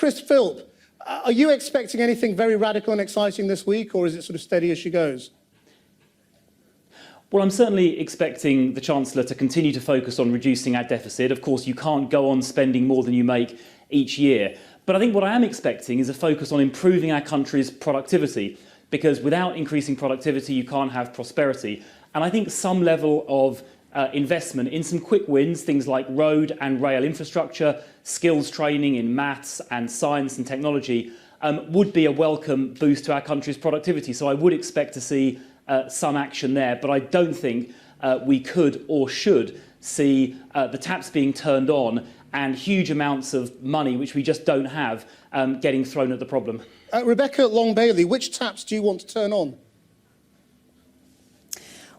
Chris Philp, are you expecting anything very radical and exciting this week, or is it sort of steady as she goes? Well, I'm certainly expecting the Chancellor to continue to focus on reducing our deficit. Of course, you can't go on spending more than you make each year. But I think what I am expecting is a focus on improving our country's productivity, because without increasing productivity, you can't have prosperity. And I think some level of investment in some quick wins, things like road and rail infrastructure, skills training in maths and science and technology, would be a welcome boost to our country's productivity. So I would expect to see some action there, but I don't think we could or should see the taps being turned on and huge amounts of money, which we just don't have, getting thrown at the problem. Rebecca Long-Bailey, which taps do you want to turn on?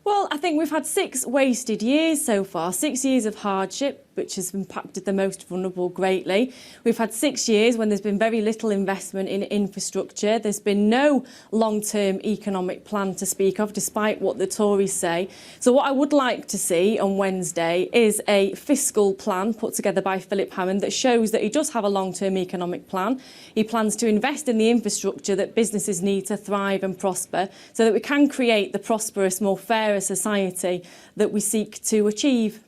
Well, I think we've had 6 wasted years so far, 6 years of hardship, which has impacted the most vulnerable greatly. We've had 6 years when there's been very little investment in infrastructure. There's been no long-term economic plan to speak of, despite what the Tories say. So what I would like to see on Wednesday is a fiscal plan put together by Philip Hammond that shows that he does have a long-term economic plan. He plans to invest in the infrastructure that businesses need to thrive and prosper, so that we can create the prosperous, more fairer society that we seek to achieve.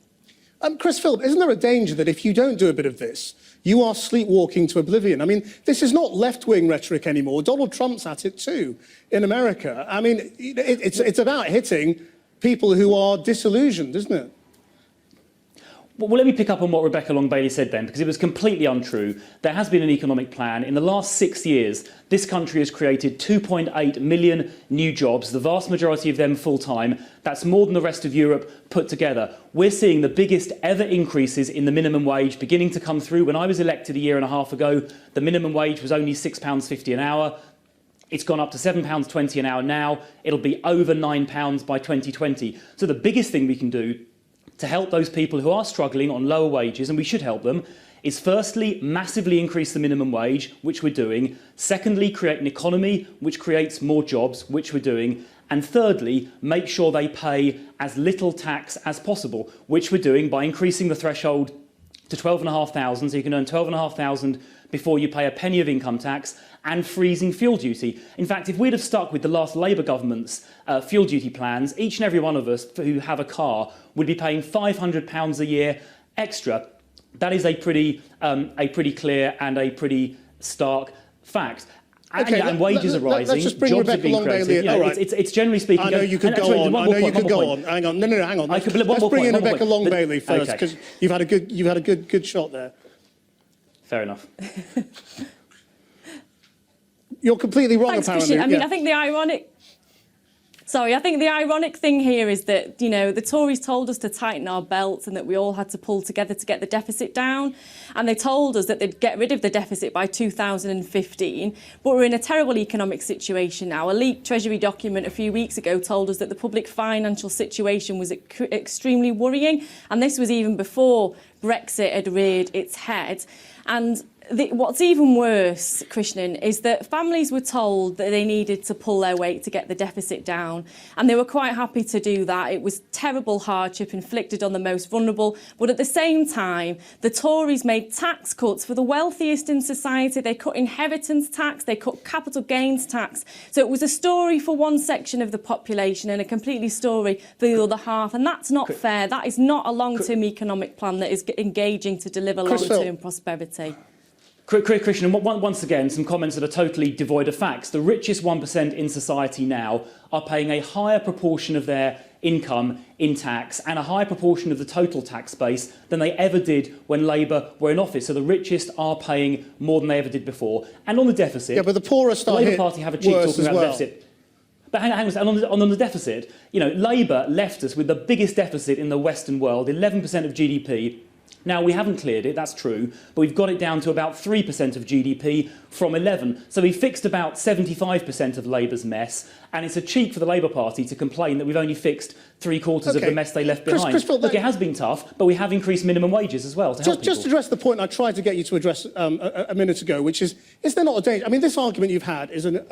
Chris Philp, isn't there a danger that if you don't do a bit of this, you are sleepwalking to oblivion? I mean, this is not left-wing rhetoric anymore. Donald Trump's at it too in America. I mean, it's about hitting people who are disillusioned, isn't it? Well, let me pick up on what Rebecca Long-Bailey said then, because it was completely untrue. There has been an economic plan. In the last 6 years, this country has created 2.8 million new jobs, the vast majority of them full-time. That's more than the rest of Europe put together. We're seeing the biggest ever increases in the minimum wage beginning to come through. When I was elected a year and a half ago, the minimum wage was only £6.50 an hour. It's gone up to £7.20 an hour now. It'll be over £9 by 2020. So the biggest thing we can do to help those people who are struggling on lower wages, and we should help them, is firstly massively increase the minimum wage, which we're doing. Secondly, create an economy which creates more jobs, which we're doing. And thirdly, make sure they pay as little tax as possible, which we're doing by increasing the threshold to 12,500, so you can earn 12,500 before you pay a penny of income tax, and freezing fuel duty. In fact, if we'd have stuck with the last Labour government's fuel duty plans, each and every one of us who have a car would be paying £500 a year extra. That is a pretty clear and a pretty stark fact. Okay, and wages are rising, let's just bring jobs Rebecca are being created. All right. It's generally speaking. I know you could go on. I know you could go on. Hang on. No, hang on. Let's bring in Rebecca Long-Bailey first, because you've had a good shot there. Fair enough. You're completely wrong, Thanks, apparently. Christian. I mean, I think the ironic thing here is that, you know, the Tories told us to tighten our belts and that we all had to pull together to get the deficit down. And they told us that they'd get rid of the deficit by 2015. But we're in a terrible economic situation now. A leaked Treasury document a few weeks ago told us that the public financial situation was extremely worrying. And this was even before Brexit had reared its head. And what's even worse, Krishnan, is that families were told that they needed to pull their weight to get the deficit down, and they were quite happy to do that. It was terrible hardship inflicted on the most vulnerable, but at the same time, the Tories made tax cuts for the wealthiest in society. They cut inheritance tax, they cut capital gains tax. So it was a story for one section of the population and a completely story for the other half, and that's not fair. That is not a long-term economic plan that is engaging to deliver long-term prosperity. Christian, once again, some comments that are totally devoid of facts. The richest 1% in society now are paying a higher proportion of their income in tax and a higher proportion of the total tax base than they ever did when Labour were in office. So the richest are paying more than they ever did before. And on the deficit, yeah, but the poorest are the Labour Party have a cheek talking about the deficit. But hang on, on the deficit, you know, Labour left us with the biggest deficit in the Western world, 11% of GDP. Now, we haven't cleared it, that's true, but we've got it down to about 3% of GDP from 11. So we fixed about 75% of Labour's mess, and it's a cheek for the Labour Party to complain that we've only fixed three-quarters of the mess they left behind. Look, it has been tough, but we have increased minimum wages as well to help people. Just address the point I tried to get you to address a minute ago, which is there not a danger? I mean, this argument you've had is an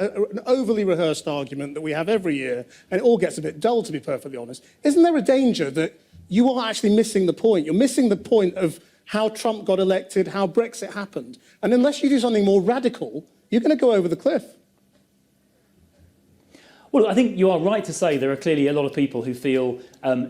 overly rehearsed argument that we have every year, and it all gets a bit dull, to be perfectly honest. Isn't there a danger that you are actually missing the point? You're missing the point of how Trump got elected, how Brexit happened. And unless you do something more radical, you're going to go over the cliff. Well, I think you are right to say there are clearly a lot of people who feel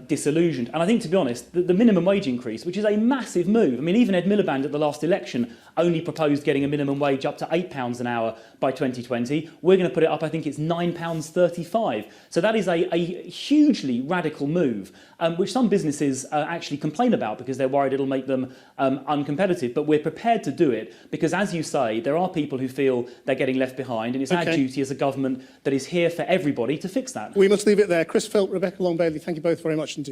disillusioned. And I think, to be honest, the minimum wage increase, which is a massive move. I mean, even Ed Miliband at the last election only proposed getting a minimum wage up to £8 an hour by 2020. We're going to put it up, I think it's £9.35. So that is a hugely radical move, which some businesses actually complain about because they're worried it'll make them uncompetitive. But we're prepared to do it because, as you say, there are people who feel they're getting left behind, and it's our duty as a government that is here for everybody to fix that. We must leave it there. Chris Philp, Rebecca Long-Bailey, thank you both very much indeed.